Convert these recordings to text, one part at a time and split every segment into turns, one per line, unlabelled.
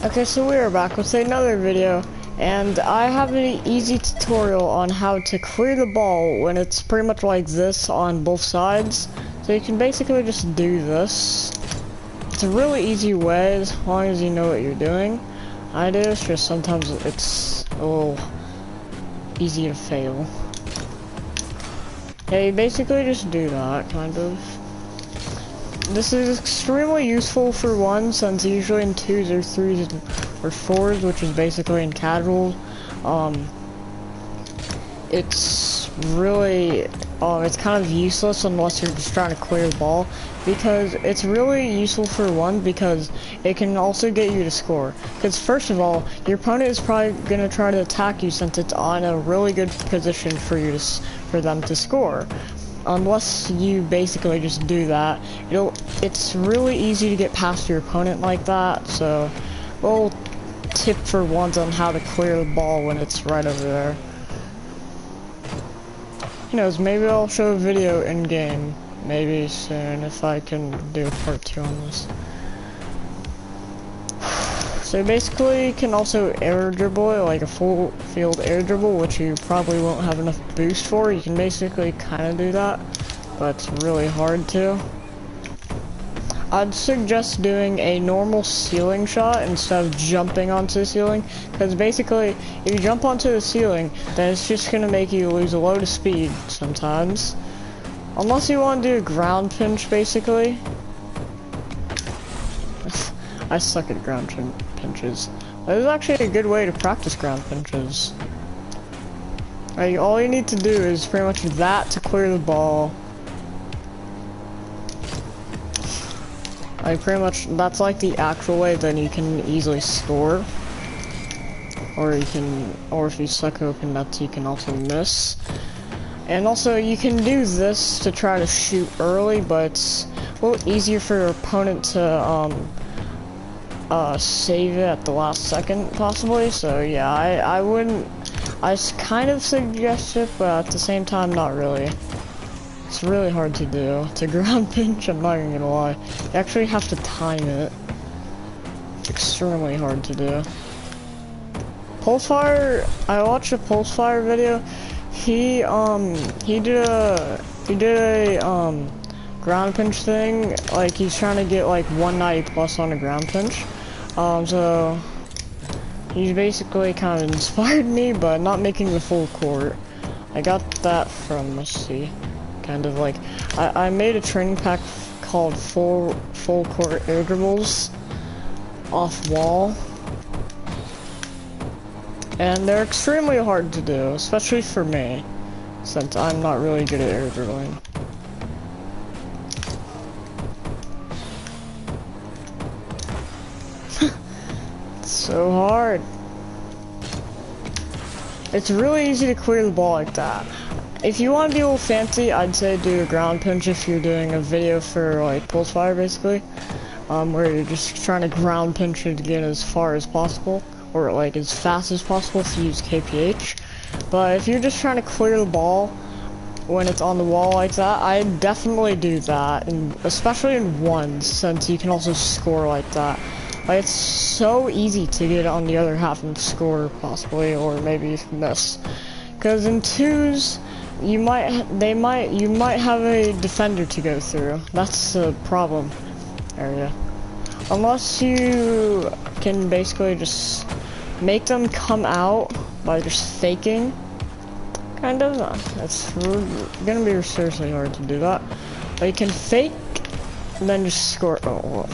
Okay, so we are back with another video, and I have an easy tutorial on how to clear the ball when it's pretty much like this on both sides. So you can basically just do this. It's a really easy way as long as you know what you're doing. I do, it's just sometimes it's a little easy to fail. Yeah, you basically just do that, kind of. This is extremely useful for one, since usually in 2s or 3s or 4s, which is basically in casual, it's really, it's kind of useless unless you're just trying to clear the ball, because it's really useful for one, because it can also get you to score. Because first of all, your opponent is probably going to try to attack you since it's on a really good position for you to, for them to score. Unless you basically just do that, it's really easy to get past your opponent like that. So, a little tip for ones on how to clear the ball when it's right over there. Who knows, maybe I'll show a video in game, maybe soon, if I can do a part 2 on this. So basically, you can also air dribble it, like a full field air dribble, which you probably won't have enough boost for. You can basically kind of do that, but it's really hard to. I'd suggest doing a normal ceiling shot instead of jumping onto the ceiling, because basically, if you jump onto the ceiling, then it's just going to make you lose a load of speed sometimes. Unless you want to do a ground pinch, basically. I suck at ground pinches. This is actually a good way to practice ground pinches. Like, all you need to do is pretty much that to clear the ball. Like, pretty much, that's like the actual way, then you can easily score. Or you can, or if you suck open nets, you can also miss. And also, you can do this to try to shoot early, but it's a little easier for your opponent to, save it at the last second, possibly. So yeah, I kind of suggest it, but at the same time, not really. It's really hard to do. It's a ground pinch, I'm not even gonna lie. You actually have to time it. It's extremely hard to do. Pulsefire, I watched a Pulsefire video. He did a ground pinch thing. Like, he's trying to get like 190 plus on a ground pinch. So he's basically kind of inspired me, but not making the full court. I got that from, let's see, kind of like, I made a training pack called full court air dribbles off wall. And they're extremely hard to do, especially for me, since I'm not really good at air dribbling. So hard. It's really easy to clear the ball like that. If you want to be a little fancy, I'd say do a ground pinch if you're doing a video for like Pulsefire, basically, where you're just trying to ground pinch it to get as far as possible, or like as fast as possible if you use KPH. But if you're just trying to clear the ball when it's on the wall like that, I definitely do that, and especially in ones, since you can also score like that. Like, it's so easy to get on the other half and score, possibly, or maybe miss. Because in 2s, you might have a defender to go through. That's the problem area. Unless you can basically just make them come out by just faking, kind of. It's gonna be seriously hard to do that. But you can fake and then just score. Oh, well,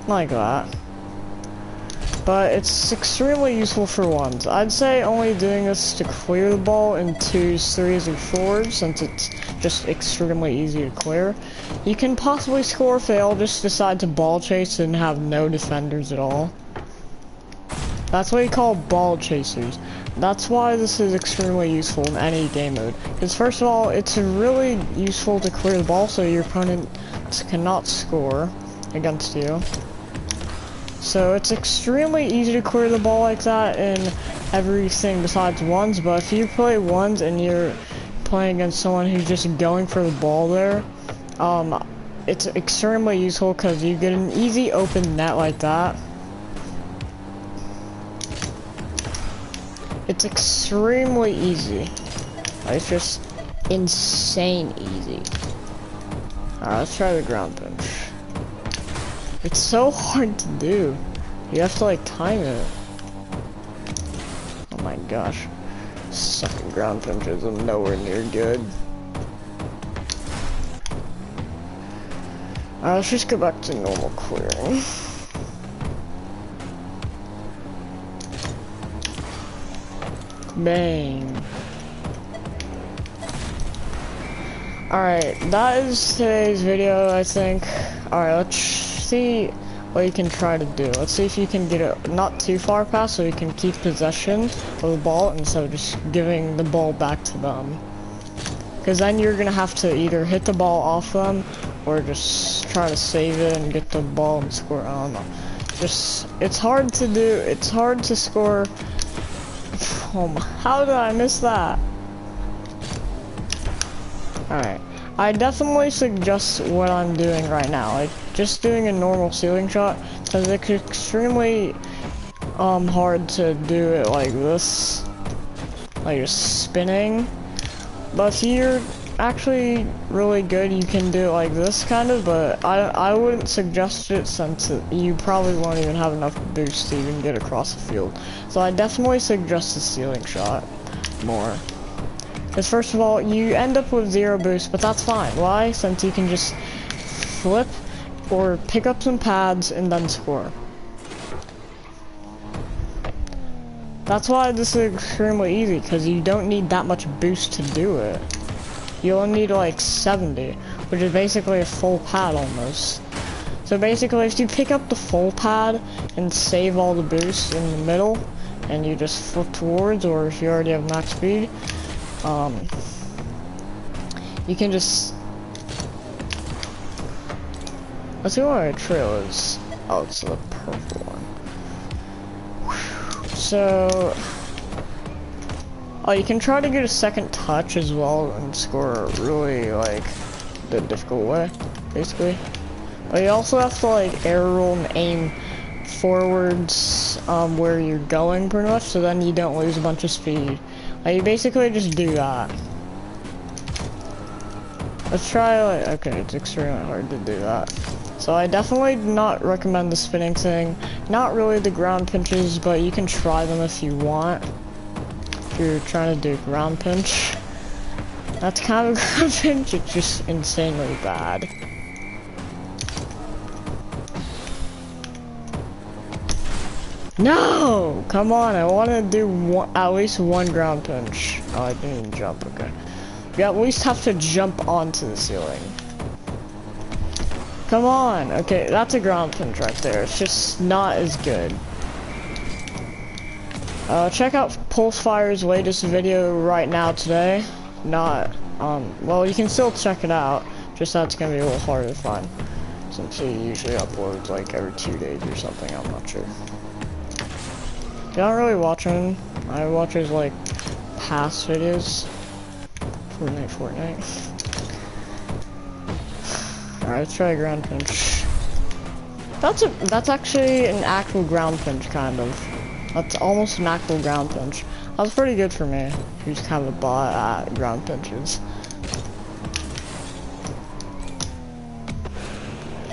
not like that. But it's extremely useful for ones. I'd say only doing this to clear the ball in 2s, 3s, or 4s, since it's just extremely easy to clear. You can possibly score if they all just decide to ball chase and have no defenders at all. That's what you call ball chasers. That's why this is extremely useful in any game mode. Because first of all, it's really useful to clear the ball so your opponent cannot score against you. So it's extremely easy to clear the ball like that in everything besides ones, but if you play ones and you're playing against someone who's just going for the ball there, it's extremely useful because you get an easy open net like that. It's extremely easy. It's just insane easy. Alright, let's try the ground punch. It's so hard to do. You have to like time it. Oh my gosh. Suck at ground punches, I'm nowhere near good. Alright, let's just go back to normal clearing. Bang. Alright, that is today's video, I think. Alright, let's see what you can try to do. Let's see if you can get it not too far past so you can keep possession of the ball instead of just giving the ball back to them. Because then you're going to have to either hit the ball off them or just try to save it and get the ball and score. I don't know. Just, it's hard to do, it's hard to score. Oh my, how did I miss that? Alright, I definitely suggest what I'm doing right now, like just doing a normal ceiling shot, because it's extremely hard to do it like this, like just spinning. But if you're actually really good, you can do it like this kind of, but I wouldn't suggest it since you probably won't even have enough boost to even get across the field. So I definitely suggest the ceiling shot more. Because first of all, you end up with 0 boost, but that's fine. Why? Since you can just flip or pick up some pads and then score. That's why this is extremely easy, because you don't need that much boost to do it. You only need like 70, which is basically a full pad almost. So basically, if you pick up the full pad and save all the boosts in the middle, and you just flip towards, or if you already have max speed, you can just... Let's see what our trail is. Oh, it's the purple one. So... Oh, you can try to get a second touch as well and score really, like, the difficult way, basically. But you also have to, like, air roll and aim forwards, where you're going, pretty much, so then you don't lose a bunch of speed. Like, you basically just do that. Let's try, like, okay, it's extremely hard to do that. So I definitely do not recommend the spinning thing. Not really the ground pinches, but you can try them if you want. If you're trying to do ground pinch. That's kind of a ground pinch, it's just insanely bad. No! Come on, I want to do at least one ground pinch. Oh, I didn't even jump, okay. You at least have to jump onto the ceiling. Come on! Okay, that's a ground pinch right there. It's just not as good. Check out Pulsefire's latest video right now today. Not, well, you can still check it out. Just that's gonna be a little harder to find. Since he usually uploads like every 2 days or something, I'm not sure. I don't really watch him. I watch his like past videos. Fortnite. Alright, let's try a ground pinch. That's actually an actual ground pinch, kind of. That's almost an actual ground pinch. That was pretty good for me. He's kind of a bot at ground pinches.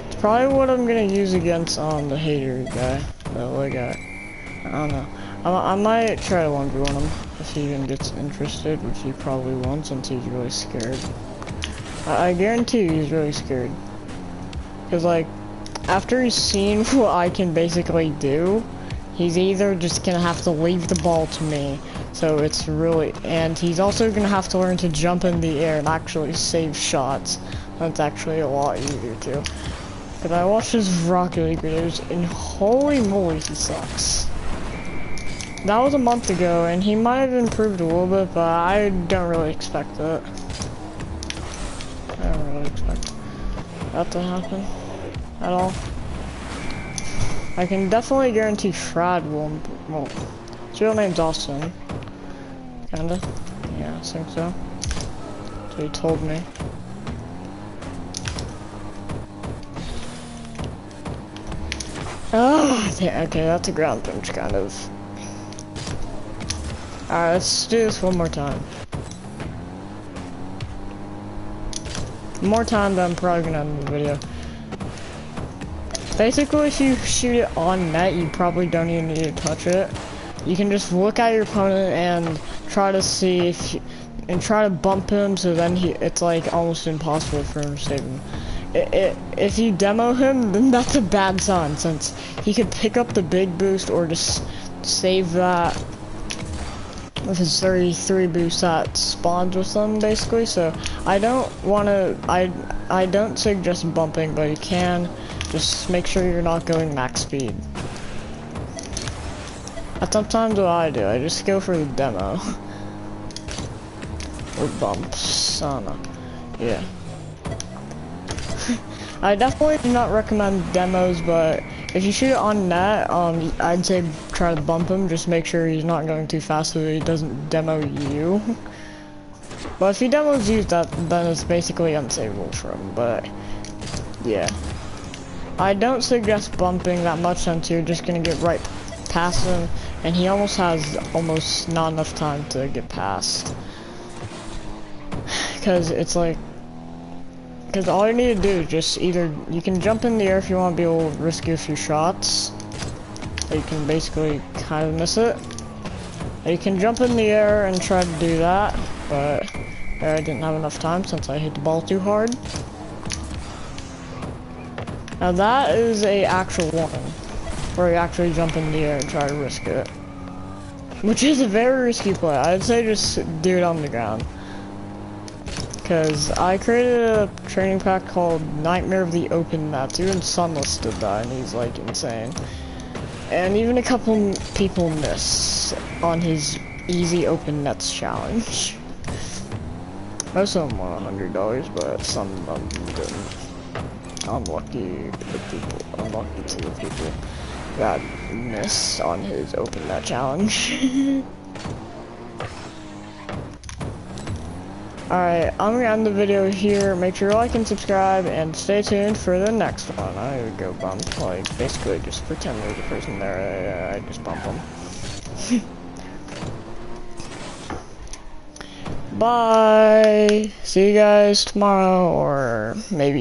It's probably what I'm gonna use against the hater guy, the other guy. I don't know. I might try to 1v1 him if he even gets interested, which he probably won't since he's really scared. I guarantee you he's really scared. Cause like, after he's seen what I can basically do, he's either just gonna have to leave the ball to me, so it's really, and he's also gonna have to learn to jump in the air and actually save shots. That's actually a lot easier too. Cause I watched his Rocket League videos and holy moly, he sucks. That was a month ago, and he might have improved a little bit, but I don't really expect that. I don't really expect that to happen at all. I can definitely guarantee Frad will, well, his real name's Austin. Kinda. Yeah, I think so. That's what he told me. Oh, okay, that's a ground pinch, kind of. Alright, let's do this one more time. More time, then I'm probably gonna end the video. Basically, if you shoot it on net, you probably don't even need to touch it. You can just look at your opponent and try to see if and try to bump him, so then it's like almost impossible for him to save him. If you demo him, then that's a bad sign, since he could pick up the big boost or just save that with his 33 boost that spawns with them, basically. So I don't I don't suggest bumping, but you can. Just make sure you're not going max speed. That's sometimes what I do. I just go for the demo. Or bumps. I don't know. Yeah. I definitely do not recommend demos, but if you shoot it on net, I'd say try to bump him. Just make sure he's not going too fast so that he doesn't demo you. But if he demos you, then it's basically unsavable for him. But yeah. I don't suggest bumping that much, since you're just gonna get right past him, and he almost has not enough time to get past. Cause it's like, cause all you need to do is just either, you can jump in the air if you want to be able to risk a few shots, or you can basically kind of miss it. Or you can jump in the air and try to do that, but I didn't have enough time since I hit the ball too hard. Now that is a actual one, where you actually jump in the air and try to risk it. Which is a very risky play. I'd say just do it on the ground. Cause I created a training pack called Nightmare of the Open Nets. Even Sunless did that, and he's like insane. And even a couple people miss on his easy open nets challenge. Most of them won $100, but some of them didn't. Unlucky to the people that missed on his open net challenge. Alright, I'm gonna end the video here. Make sure you like and subscribe, and stay tuned for the next one. I would go bump, like, basically just pretend there's a person there. I just bump them. Bye! See you guys tomorrow, or maybe